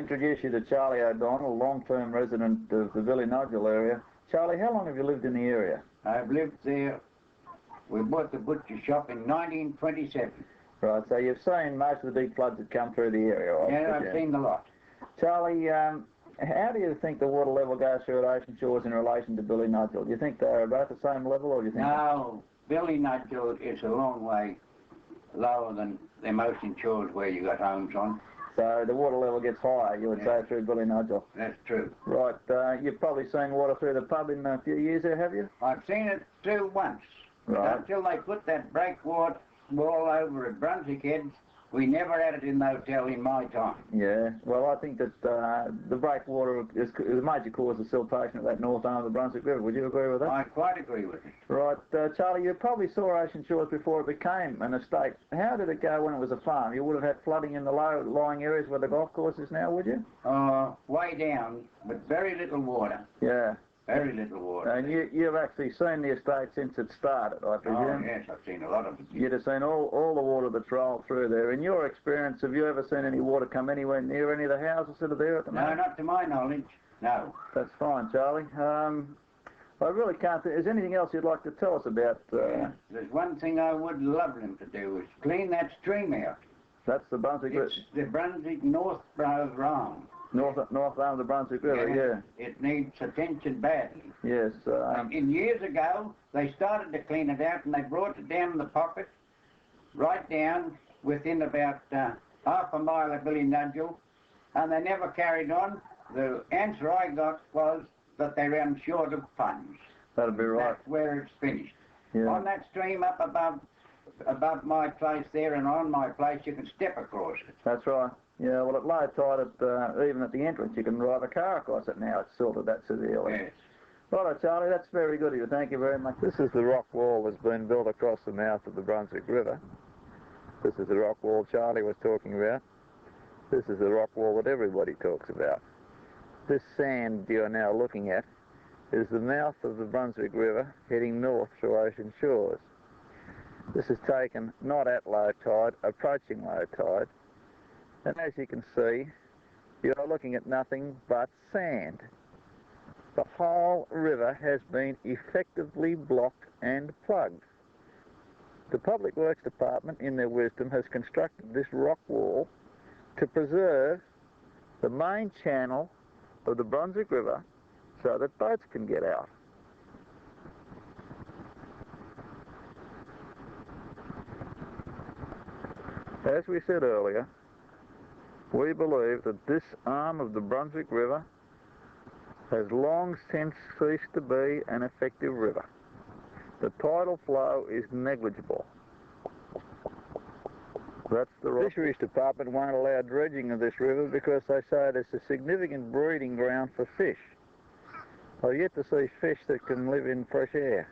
introduce you to Charlie O'Donnell, long-term resident of the Nudgel area. Charlie, how long have you lived in the area? I've lived there. We bought the butcher shop in 1927. Right, so you've seen most of the big floods that come through the area, right? Yeah, I've seen a lot. Charlie, how do you think the water level goes through at Ocean Shores in relation to Billy Nudgel? Do you think they're about the same level, or do you think... No, Billy Nudgel is a long way lower than them Ocean Shores where you got homes on. So the water level gets higher, you would say, through Billy Nudgel? That's true. Right, you've probably seen water through the pub in a few years there, have you? I've seen it through once. Right. Until they put that breakwater wall over at Brunswick Heads, we never had it in the hotel in my time. Yeah, well, I think that the breakwater is a major cause of siltation at that north arm of the Brunswick River. Would you agree with that? I quite agree with it. Right, Charlie, you probably saw Ocean Shores before it became an estate. How did it go when it was a farm? You would have had flooding in the low-lying areas where the golf course is now, would you? Way down, but very little water. Yeah. Very little water. And you've actually seen the estate since it started, I presume? Oh, yes, I've seen a lot of it. You'd have seen all the water that's rolled through there. In your experience, have you ever seen any water come anywhere near any of the houses that are there at the moment? No, not to my knowledge, no. That's fine, Charlie. I really can't think... Is there anything else you'd like to tell us about... There's one thing I would love them to do, is clean that stream out. That's the Brunswick River? It's the Brunswick North Arm. North arm of the Brunswick River, yeah. It needs attention badly. Yes. In years ago, they started to clean it out and they brought it down the pocket, right down within about half a mile of Billy Nudgel, and they never carried on. The answer I got was that they ran short of funds. That'd be right. That's where it's finished. Yeah. On that stream up above my place there and on my place, you can step across it. That's right. Yeah, well, at low tide, even at the entrance, you can drive a car across it now. It's silted that severely. Yes. Righto, Charlie, that's very good of you. Thank you very much. This is the rock wall that's been built across the mouth of the Brunswick River. This is the rock wall Charlie was talking about. This is the rock wall that everybody talks about. This sand you're now looking at is the mouth of the Brunswick River heading north through Ocean Shores. This is taken not at low tide, approaching low tide. And as you can see, you're looking at nothing but sand. The whole river has been effectively blocked and plugged. The Public Works Department, in their wisdom, has constructed this rock wall to preserve the main channel of the Brunswick River so that boats can get out. As we said earlier, we believe that this arm of the Brunswick River has long since ceased to be an effective river. The tidal flow is negligible. That's the Fisheries Department won't allow dredging of this river because they say it's a significant breeding ground for fish. I've yet to see fish that can live in fresh air.